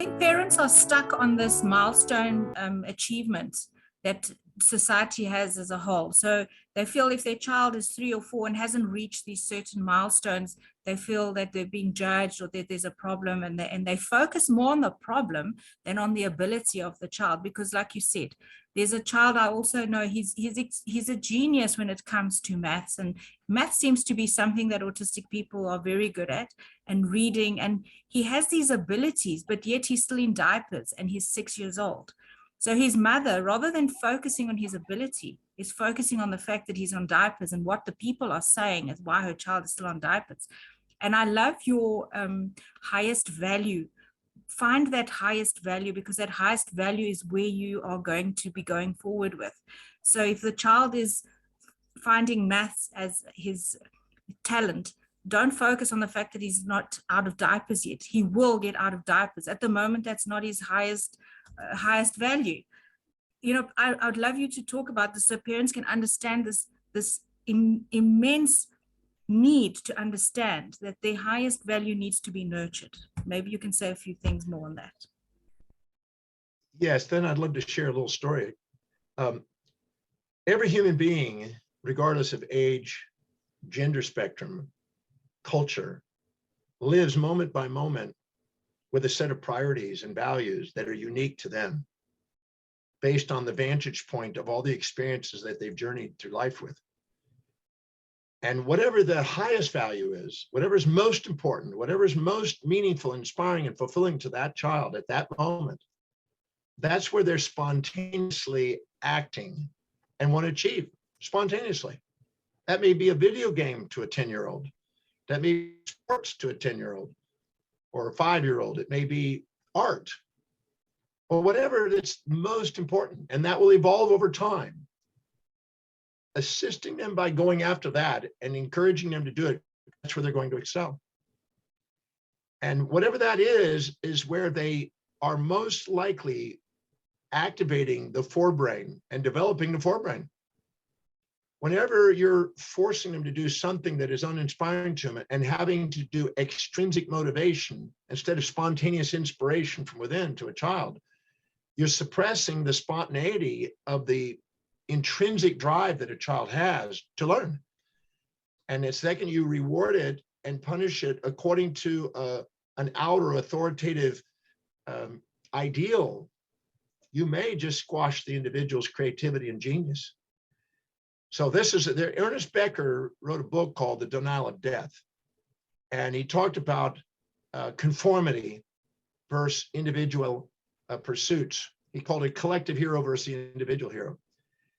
think parents are stuck on this milestone achievement that society has as a whole. So they feel if their child is 3 or 4 and hasn't reached these certain milestones, they feel that they're being judged or that there's a problem, and they focus more on the problem than on the ability of the child. Because like you said, there's a child I also know, he's a genius when it comes to maths, and math seems to be something that autistic people are very good at, and reading, and he has these abilities, but yet he's still in diapers and he's 6 years old. So his mother, rather than focusing on his ability, is focusing on the fact that he's on diapers and what the people are saying is why her child is still on diapers. And I love your highest value. Find that highest value, because that highest value is where you are going to be going forward with. So if the child is finding maths as his talent, don't focus on the fact that he's not out of diapers yet. He will get out of diapers. At the moment, that's not his highest value. I would love you to talk about this so parents can understand this immense need to understand that their highest value needs to be nurtured. Maybe you can say a few things more on that. Yes, then I'd love to share a little story. Every human being, regardless of age, gender spectrum, culture, lives moment by moment with a set of priorities and values that are unique to them, based on the vantage point of all the experiences that they've journeyed through life with. And whatever the highest value is, whatever is most important, whatever is most meaningful, inspiring, and fulfilling to that child at that moment, that's where they're spontaneously acting and want to achieve spontaneously. That may be a video game to a 10-year-old. That may be sports to a 10-year-old or a 5-year-old. It may be art or whatever that's most important. And that will evolve over time. Assisting them by going after that and encouraging them to do it, that's where they're going to excel. And whatever that is where they are most likely activating the forebrain and developing the forebrain. Whenever you're forcing them to do something that is uninspiring to them and having to do extrinsic motivation instead of spontaneous inspiration from within to a child, you're suppressing the spontaneity of the intrinsic drive that a child has to learn. And the second you reward it and punish it according to an outer authoritative ideal, you may just squash the individual's creativity and genius. So Ernest Becker wrote a book called The Denial of Death. And he talked about conformity versus individual pursuits. He called it collective hero versus the individual hero.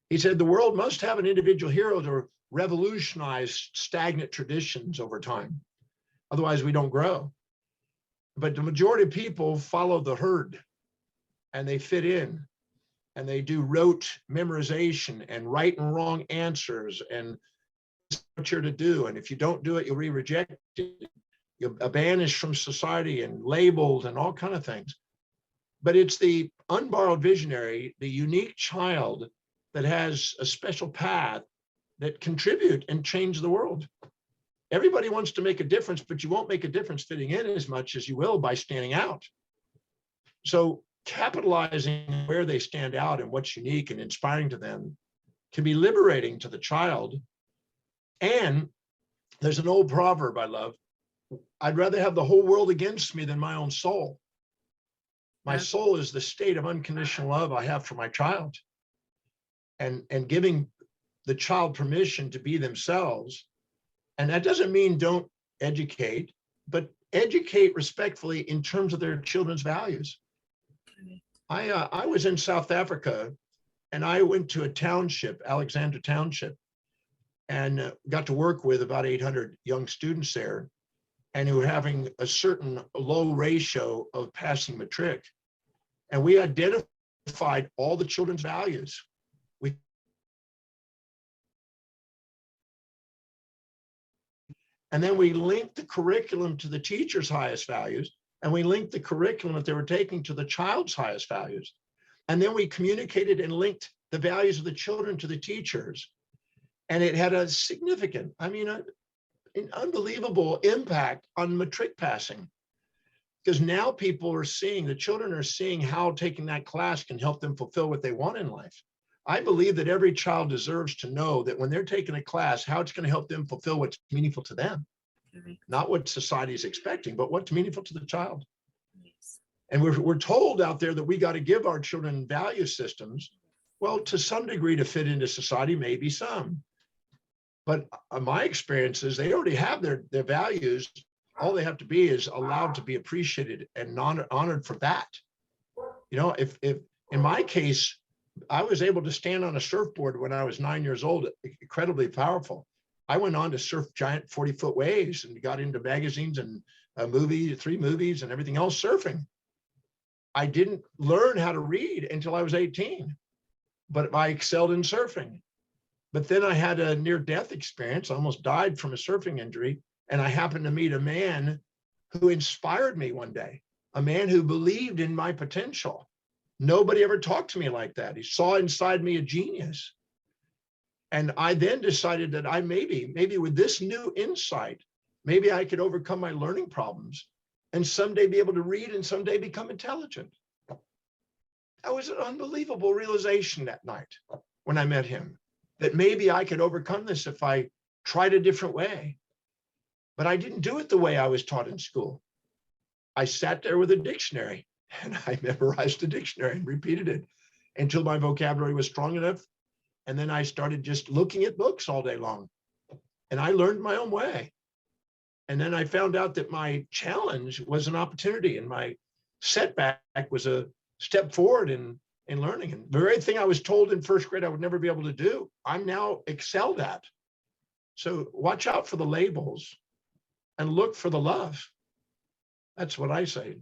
He said the world must have an individual hero to revolutionize stagnant traditions over time. Otherwise, we don't grow. But the majority of people follow the herd and they fit in and they do rote memorization and right and wrong answers and what you're to do. And if you don't do it, you'll be rejected. You're banished from society and labeled and all kinds of things. But it's the unborrowed visionary, the unique child that has a special path that contribute and change the world. Everybody wants to make a difference, but you won't make a difference fitting in as much as you will by standing out. So capitalizing where they stand out and what's unique and inspiring to them can be liberating to the child. And there's an old proverb I love: I'd rather have the whole world against me than my own soul. My soul is the state of unconditional love I have for my child. And giving the child permission to be themselves. And that doesn't mean don't educate, but educate respectfully in terms of their children's values. I was in South Africa and I went to a township, Alexandra Township, and got to work with about 800 young students there, and who were having a certain low ratio of passing matric. And we identified all the children's values. And then we linked the curriculum to the teacher's highest values, and we linked the curriculum that they were taking to the child's highest values. And then we communicated and linked the values of the children to the teachers. And it had a significant, an unbelievable impact on matric passing. Because now people are seeing, the children are seeing how taking that class can help them fulfill what they want in life. I believe that every child deserves to know that when they're taking a class, how it's going to help them fulfill what's meaningful to them. Correct. Not what society is expecting, but what's meaningful to the child. Yes. And we're told out there that we got to give our children value systems. Well, to some degree to fit into society, maybe some. But my experience is they already have their values. All they have to be is allowed to be appreciated and honored for that. You know, if in my case, I was able to stand on a surfboard when I was 9 years old, incredibly powerful. I went on to surf giant 40-foot waves and got into magazines and three movies and everything else surfing. I didn't learn how to read until I was 18, but I excelled in surfing. But then I had a near-death experience. I almost died from a surfing injury. And I happened to meet a man who inspired me one day, a man who believed in my potential. Nobody ever talked to me like that. He saw inside me a genius. And I then decided that I maybe with this new insight, maybe I could overcome my learning problems and someday be able to read and someday become intelligent. That was an unbelievable realization that night when I met him, that maybe I could overcome this if I tried a different way. But I didn't do it the way I was taught in school. I sat there with a dictionary and I memorized the dictionary and repeated it until my vocabulary was strong enough. And then I started just looking at books all day long. And I learned my own way. And then I found out that my challenge was an opportunity and my setback was a step forward in learning. And the very thing I was told in first grade I would never be able to do, I'm now excelled at. So watch out for the labels and look for the love. That's what I say.